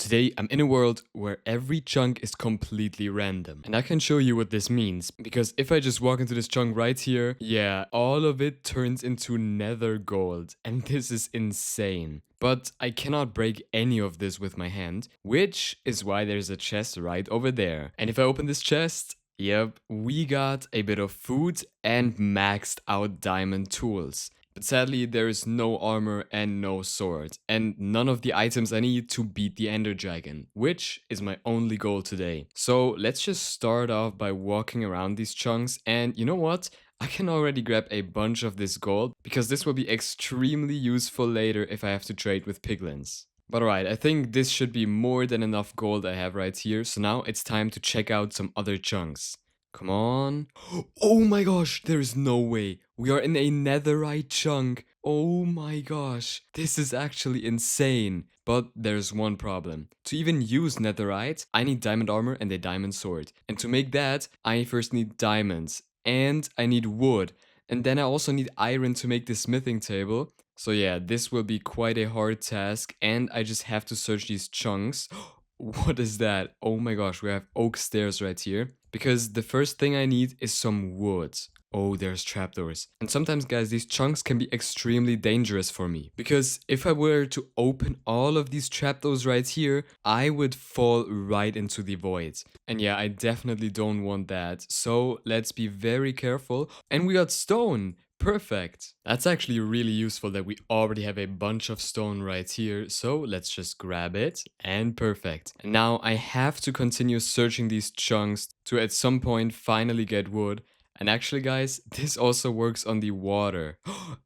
Today I'm in a world where every chunk is completely random. And I can show you what this means, because if I just walk into this chunk right here, yeah, all of it turns into nether gold. And this is insane. But I cannot break any of this with my hand, which is why there's a chest right over there. And if I open this chest, yep, we got a bit of food and maxed out diamond tools. But sadly, there is no armor and no sword, and none of the items I need to beat the Ender Dragon, which is my only goal today. So let's just start off by walking around these chunks, and you know what? I can already grab a bunch of this gold, because this will be extremely useful later if I have to trade with piglins. But alright, I think this should be more than enough gold I have right here, so now it's time to check out some other chunks. Come on. Oh my gosh, there is no way. We are in a netherite chunk. Oh my gosh, this is actually insane. But there's one problem. To even use netherite, I need diamond armor and a diamond sword. And to make that, I first need diamonds. And I need wood. And then I also need iron to make the smithing table. So yeah, this will be quite a hard task. And I just have to search these chunks. What is that? Oh my gosh, we have oak stairs right here. Because the first thing I need is some wood. Oh, there's trapdoors. And sometimes, guys, these chunks can be extremely dangerous for me. Because if I were to open all of these trapdoors right here, I would fall right into the void. And yeah, I definitely don't want that. So let's be very careful. And we got stone. Perfect. That's actually really useful that we already have a bunch of stone right here. So let's just grab it and perfect. And now I have to continue searching these chunks to at some point finally get wood. And actually, guys, this also works on the water.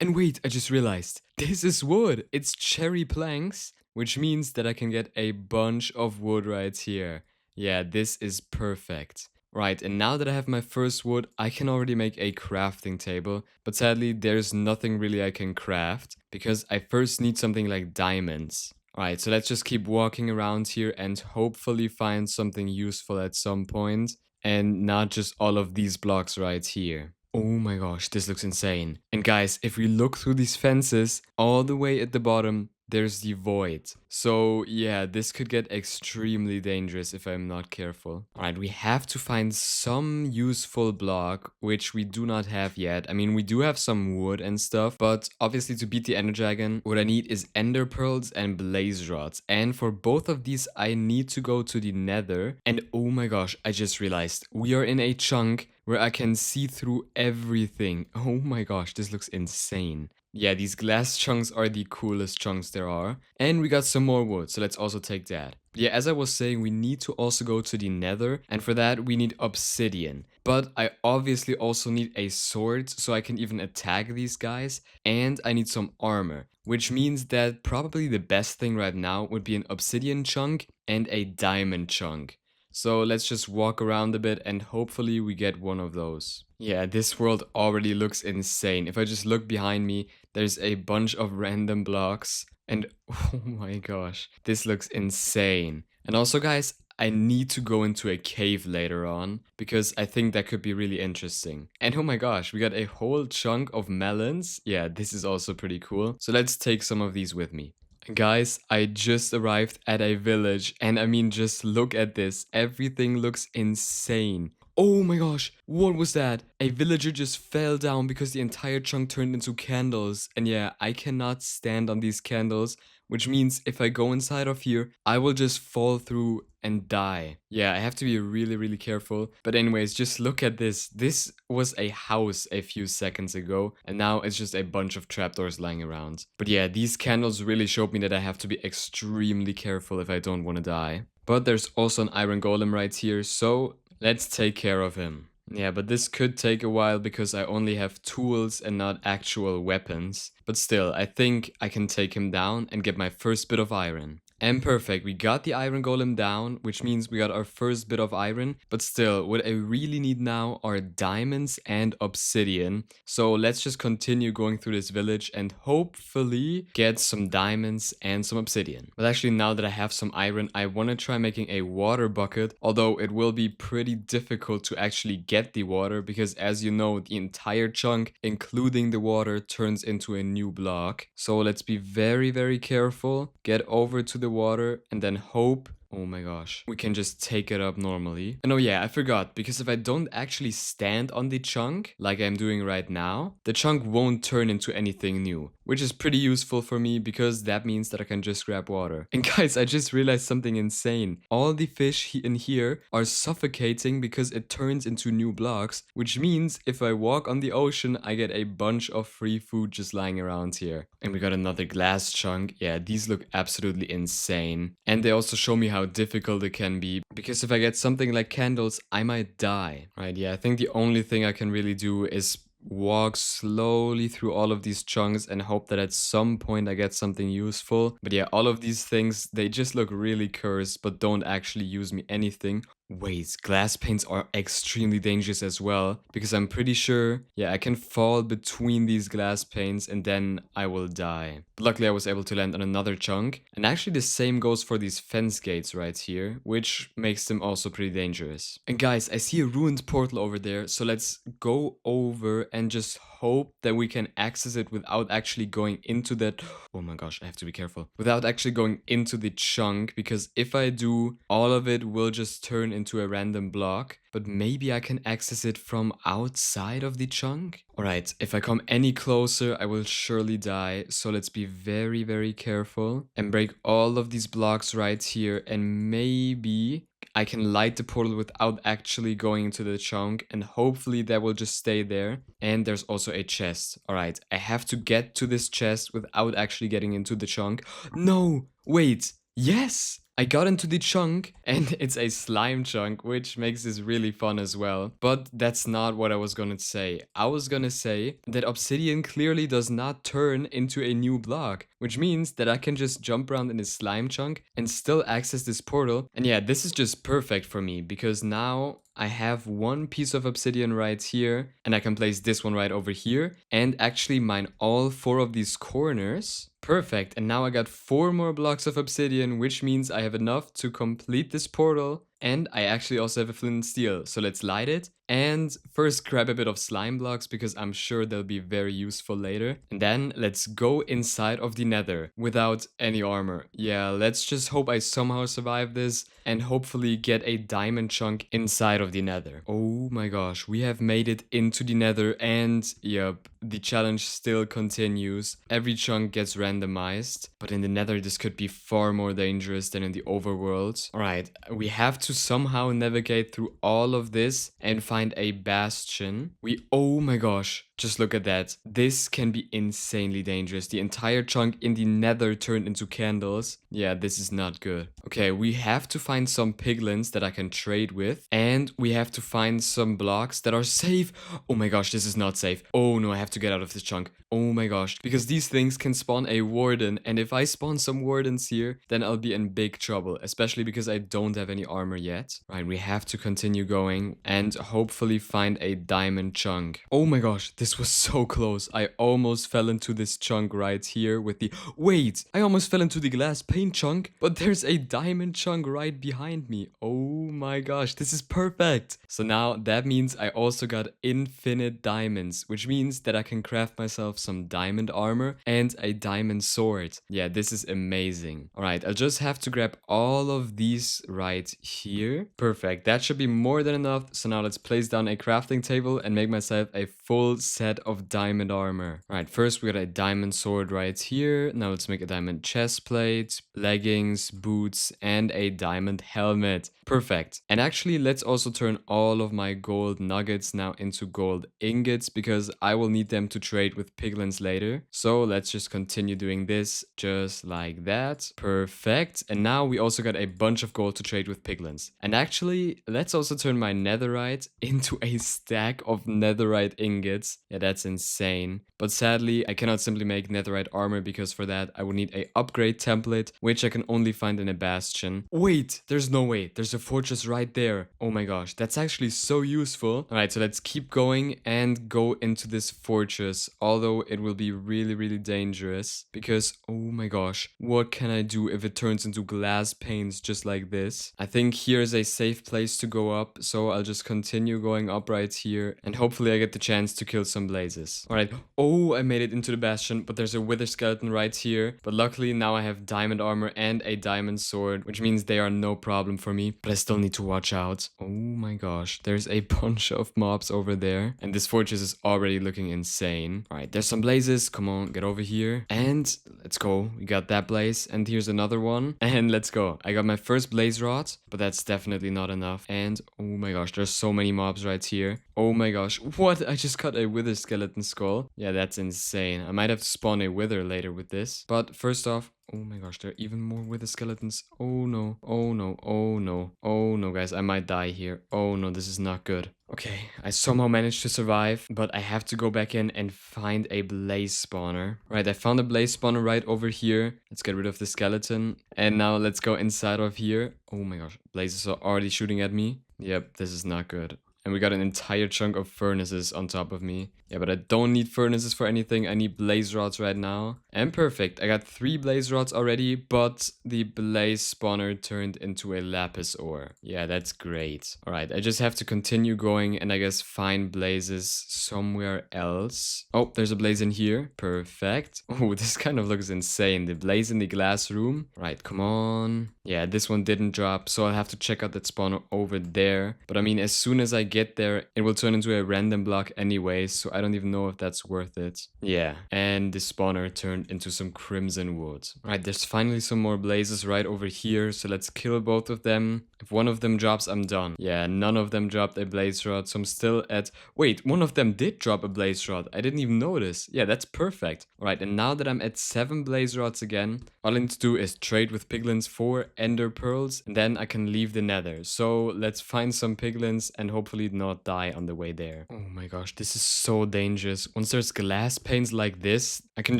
And wait, I just realized this is wood. It's cherry planks, which means that I can get a bunch of wood right here. Yeah, this is perfect. Right, and now that I have my first wood, I can already make a crafting table, but sadly there's nothing really I can craft, because I first need something like diamonds. Alright, so let's just keep walking around here and hopefully find something useful at some point, and not just all of these blocks right here. Oh my gosh, this looks insane. And guys, if we look through these fences, all the way at the bottom, there's the void. So yeah, this could get extremely dangerous if I'm not careful. Alright, we have to find some useful block, which we do not have yet. I mean, we do have some wood and stuff, but obviously to beat the Ender Dragon, what I need is ender pearls and blaze rods. And for both of these, I need to go to the Nether. And oh my gosh, I just realized we are in a chunk where I can see through everything. Oh my gosh, this looks insane. Yeah, these glass chunks are the coolest chunks there are. And we got some more wood, so let's also take that. But yeah, as I was saying, we need to also go to the Nether, and for that we need obsidian. But I obviously also need a sword, so I can even attack these guys, and I need some armor. Which means that probably the best thing right now would be an obsidian chunk and a diamond chunk. So let's just walk around a bit and hopefully we get one of those. Yeah, this world already looks insane. If I just look behind me, there's a bunch of random blocks. And oh my gosh, this looks insane. And also, guys, I need to go into a cave later on because I think that could be really interesting. And oh my gosh, we got a whole chunk of melons. Yeah, this is also pretty cool. So let's take some of these with me. Guys, I just arrived at a village and I mean just look at this. Everything looks insane. Oh my gosh, what was that? A villager just fell down because the entire chunk turned into candles. And yeah, I cannot stand on these candles, which means if I go inside of here, I will just fall through and die. Yeah, I have to be really careful. But anyways, just look at this. This was a house a few seconds ago, and now it's just a bunch of trapdoors lying around. But yeah, these candles really showed me that I have to be extremely careful if I don't want to die. But there's also an iron golem right here, so let's take care of him. Yeah, but this could take a while because I only have tools and not actual weapons. But still, I think I can take him down and get my first bit of iron. And perfect, we got the iron golem down, which means we got our first bit of iron. But still, what I really need now are diamonds and obsidian. So let's just continue going through this village and hopefully get some diamonds and some obsidian. But actually, now that I have some iron, I want to try making a water bucket. Although it will be pretty difficult to actually get the water because as you know, the entire chunk, including the water, turns into a new block. So let's be very careful. Get over to the the water and then hope. Oh my gosh. We can just take it up normally. And oh yeah, I forgot, because if I don't actually stand on the chunk, like I'm doing right now, the chunk won't turn into anything new, which is pretty useful for me because that means that I can just grab water. And guys, I just realized something insane. All the fish in here are suffocating because it turns into new blocks, which means if I walk on the ocean, I get a bunch of free food just lying around here. And we got another glass chunk. Yeah, these look absolutely insane. And they also show me how difficult it can be, because if I get something like candles, I might die. Right, yeah, I think the only thing I can really do is walk slowly through all of these chunks and hope that at some point I get something useful. But yeah, all of these things, they just look really cursed but don't actually use me anything. Wait, glass panes are extremely dangerous as well, because I'm pretty sure, yeah, I can fall between these glass panes and then I will die. But luckily I was able to land on another chunk, and actually the same goes for these fence gates right here, which makes them also pretty dangerous. And guys, I see a ruined portal over there, so let's go over and just hope that we can access it without actually going into that. Oh my gosh, I have to be careful. Without actually going into the chunk, because if I do, all of it will just turn into a random block. But maybe I can access it from outside of the chunk? Alright, if I come any closer, I will surely die. So let's be very, very careful and break all of these blocks right here. And maybe I can light the portal without actually going into the chunk, and hopefully that will just stay there. And there's also a chest. Alright, I have to get to this chest without actually getting into the chunk. No! Wait! Yes! I got into the chunk, and it's a slime chunk, which makes this really fun as well. But that's not what I was gonna say. I was gonna say that obsidian clearly does not turn into a new block, which means that I can just jump around in this slime chunk and still access this portal. And yeah, this is just perfect for me, because now I have one piece of obsidian right here, and I can place this one right over here, and actually mine all 4 of these corners. Perfect, and now I got 4 more blocks of obsidian, which means I have enough to complete this portal. And I actually also have a flint and steel, so let's light it. And first grab a bit of slime blocks, because I'm sure they'll be very useful later. And then let's go inside of the nether without any armor. Yeah, let's just hope I somehow survive this and hopefully get a diamond chunk inside of the nether. Oh my gosh, we have made it into the nether, and yep, the challenge still continues. Every chunk gets randomized, but in the nether this could be far more dangerous than in the overworld. Alright, we have to somehow navigate through all of this and find a bastion. Oh my gosh, just look at that. This can be insanely dangerous. The entire chunk in the nether turned into candles. Yeah, this is not good. Okay, we have to find some piglins that I can trade with, and we have to find some blocks that are safe. Oh my gosh, this is not safe. Oh no, I have to get out of this chunk. Oh my gosh, because these things can spawn a warden, and if I spawn some wardens here, then I'll be in big trouble, especially because I don't have any armor yet. Right, we have to continue going and hopefully find a diamond chunk. Oh my gosh, this was so close. I almost fell into this chunk right here with the... Wait, I almost fell into the glass pane chunk, but there's a diamond chunk right behind me. Oh my gosh, this is perfect. So now that means I also got infinite diamonds, which means that I can craft myself some diamond armor and a diamond sword. Yeah, this is amazing. All right, I'll just have to grab all of these right here. Perfect, that should be more than enough. So now let's place down a crafting table and make myself a full set of diamond armor. All right, first we got a diamond sword right here. Now let's make a diamond chest plate, leggings, boots, and a diamond helmet. Perfect. And actually, let's also turn all of my gold nuggets now into gold ingots, because I will need them to trade with piglins later. So let's just continue doing this just like that. Perfect. And now we also got a bunch of gold to trade with piglins. And actually, let's also turn my netherite into a stack of netherite ingots. Yeah, that's insane. But sadly, I cannot simply make netherite armor, because for that I would need a upgrade template, which I can only find in a bastion. Wait, there's no way. There's a fortress right there. Oh my gosh, that's actually so useful. All right, so let's keep going and go into this fortress, although it will be really, really dangerous, because oh my gosh, what can I do if it turns into glass panes just like this? I think here is a safe place to go up, so I'll just continue going up right here, and hopefully I get the chance to kill some blazes. All right. Oh, I made it into the bastion, but there's a wither skeleton right here. But luckily now I have diamond armor and a diamond sword, which means they are no problem for me. But I still need to watch out. Oh my gosh, there's a bunch of mobs over there. And this fortress is already looking insane. All right, there's some blazes. Come on, get over here. And let's go. We got that blaze. And here's another one. And let's go. I got my first blaze rod, but that's definitely not enough. And oh my gosh, there's so many mobs right here. Oh my gosh, what? I just got a wither skeleton skull. Yeah, that's insane. I might have to spawn a wither later with this. But first off, oh my gosh, there are even more wither skeletons. Oh no, oh no, oh no, oh no, guys, I might die here. Oh no, this is not good. Okay, I somehow managed to survive, but I have to go back in and find a blaze spawner. Right, I found a blaze spawner right over here. Let's get rid of the skeleton. And now let's go inside of here. Oh my gosh, blazes are already shooting at me. Yep, this is not good. And we got an entire chunk of furnaces on top of me. Yeah, but I don't need furnaces for anything. I need blaze rods right now. And perfect. I got 3 blaze rods already, but the blaze spawner turned into a lapis ore. Yeah, that's great. Alright, I just have to continue going and I guess find blazes somewhere else. Oh, there's a blaze in here. Perfect. Oh, this kind of looks insane. The blaze in the glass room. Right, come on. Yeah, this one didn't drop, so I'll have to check out that spawner over there. But I mean, as soon as I get there, it will turn into a random block anyway, so I don't even know if that's worth it. Yeah, and the spawner turned into some crimson wood. Right, there's finally some more blazes right over here, so let's kill both of them. If one of them drops, I'm done. Yeah, none of them dropped a blaze rod, so I'm still at... Wait, one of them did drop a blaze rod. I didn't even notice. Yeah, that's perfect. Alright, and now that I'm at 7 blaze rods again, all I need to do is trade with piglins for ender pearls, and then I can leave the nether. So let's find some piglins and hopefully not die on the way there. Oh my gosh, this is so dangerous. Once there's glass panes like this, I can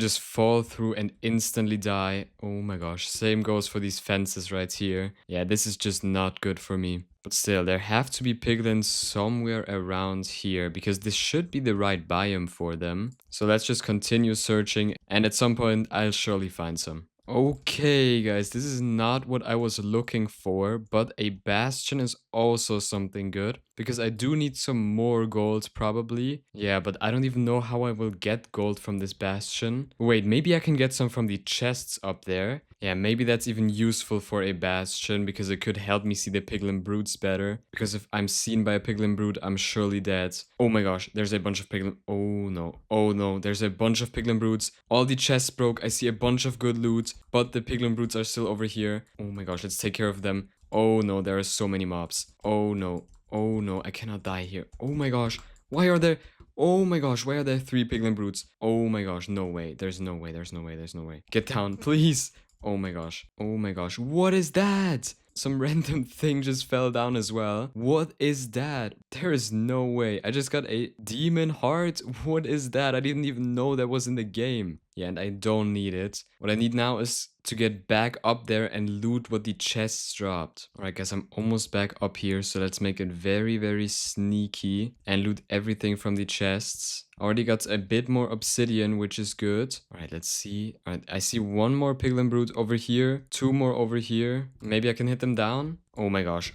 just fall through and instantly die. Oh my gosh, same goes for these fences right here. Yeah, this is just not good for me. But still, there have to be piglins somewhere around here because this should be the right biome for them. So let's just continue searching and at some point I'll surely find some. Okay, guys, this is not what I was looking for, but a bastion is also something good because I do need some more gold probably. Yeah, but I don't even know how I will get gold from this bastion. Wait, maybe I can get some from the chests up there. Yeah, maybe that's even useful for a bastion because it could help me see the piglin broods better. Because if I'm seen by a piglin brood, I'm surely dead. Oh my gosh, there's a bunch of piglin... Oh no, oh no, there's a bunch of piglin broods. All the chests broke, I see a bunch of good loot, but the piglin broods are still over here. Oh my gosh, let's take care of them. Oh no, there are so many mobs. Oh no, I cannot die here. Oh my gosh, why are there... Oh my gosh, why are there 3 piglin broods? Oh my gosh, no way, there's no way, there's no way, there's no way. Get down, please. Oh my gosh. Oh my gosh. What is that? Some random thing just fell down as well. What is that? There is no way. I just got a demon heart. What is that? I didn't even know that was in the game. Yeah, and I don't need it. What I need now is to get back up there and loot what the chests dropped. Alright guys, I'm almost back up here, so let's make it very, very sneaky and loot everything from the chests. Already got a bit more obsidian, which is good. Alright, let's see. Alright, I see 1 more piglin brood over here, 2 more over here. Maybe I can hit them down? Oh my gosh,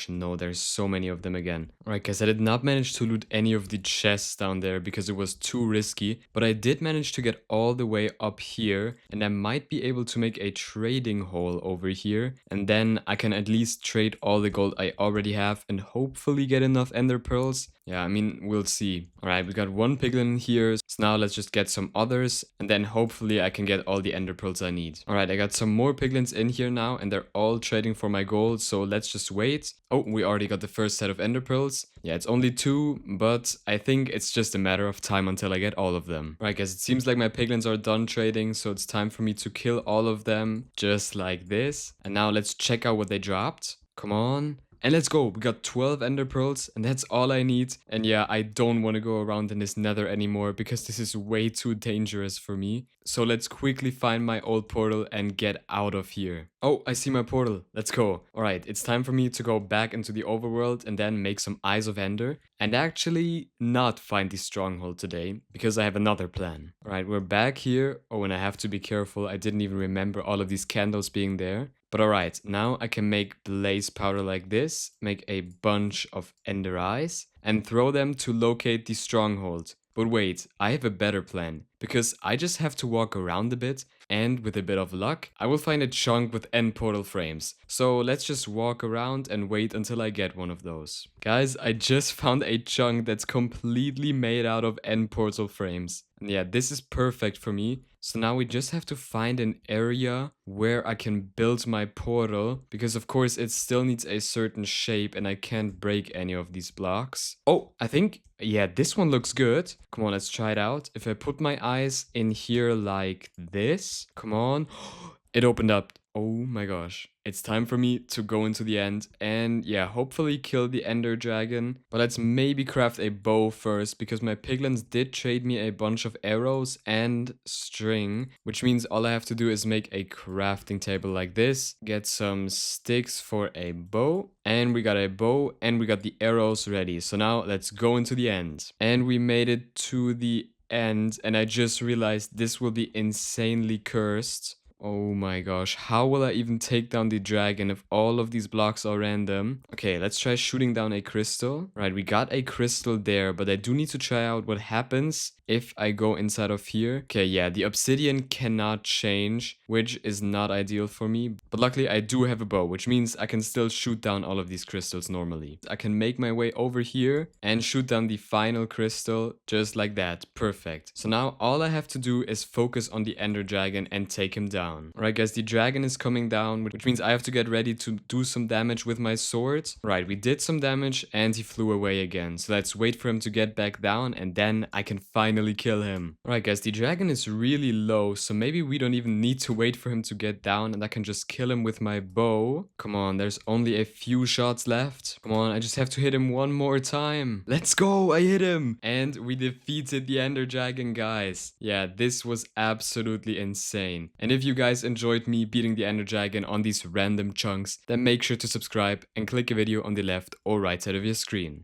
no, there's so many of them again. Alright guys, I did not manage to loot any of the chests down there because it was too risky, but I did manage to get all the way up here, and I might be able to make a trading hole over here, and then I can at least trade all the gold I already have and hopefully get enough ender pearls. Yeah, I mean, we'll see. Alright, we got 1 piglin here, so now let's just get some others, and then hopefully I can get all the ender pearls I need. Alright, I got some more piglins in here now, and they're all trading for my gold, so let's just wait. Oh, we already got the first set of ender pearls. Yeah, it's only 2, but I think it's just a matter of time until I get all of them. Right, guys, it seems like my piglins are done trading, so it's time for me to kill all of them, just like this. And now let's check out what they dropped. Come on. And let's go. We got 12 ender pearls and that's all I need. And yeah, I don't want to go around in this nether anymore because this is way too dangerous for me. So let's quickly find my old portal and get out of here. Oh, I see my portal. Let's go. Alright, it's time for me to go back into the overworld and then make some Eyes of Ender. And actually not find the stronghold today because I have another plan. Alright, we're back here. Oh, and I have to be careful. I didn't even remember all of these candles being there. But alright, now I can make blaze powder like this, make a bunch of ender eyes, and throw them to locate the stronghold. But wait, I have a better plan. Because I just have to walk around a bit, and with a bit of luck, I will find a chunk with end portal frames. So let's just walk around and wait until I get one of those. Guys, I just found a chunk that's completely made out of end portal frames. And yeah, this is perfect for me. So now we just have to find an area where I can build my portal, because of course it still needs a certain shape and I can't break any of these blocks. Oh, I think, yeah, this one looks good. Come on, let's try it out. If I put my eyes in here like this, come on. It opened up. Oh my gosh. It's time for me to go into the end and yeah, hopefully kill the ender dragon. But let's maybe craft a bow first, because my piglins did trade me a bunch of arrows and string, which means all I have to do is make a crafting table like this, get some sticks for a bow, and we got a bow and we got the arrows ready. So now let's go into the end. And we made it to the end, and I just realized this will be insanely cursed. Oh my gosh, how will I even take down the dragon if all of these blocks are random? Okay, let's try shooting down a crystal. Right, we got a crystal there, but I do need to try out what happens if I go inside of here. Okay, yeah, the obsidian cannot change, which is not ideal for me. But luckily I do have a bow, which means I can still shoot down all of these crystals normally. I can make my way over here and shoot down the final crystal just like that. Perfect. So now all I have to do is focus on the ender dragon and take him down. Alright guys, the dragon is coming down, which means I have to get ready to do some damage with my sword. Right, we did some damage and he flew away again. So let's wait for him to get back down and then I can finally kill him. Alright guys, the dragon is really low, so maybe we don't even need to wait for him to get down and I can just kill him with my bow. Come on, there's only a few shots left. Come on, I just have to hit him one more time. Let's go, I hit him! And we defeated the ender dragon, guys. Yeah, this was absolutely insane. And if you guys enjoyed me beating the ender dragon on these random chunks, then make sure to subscribe and click a video on the left or right side of your screen.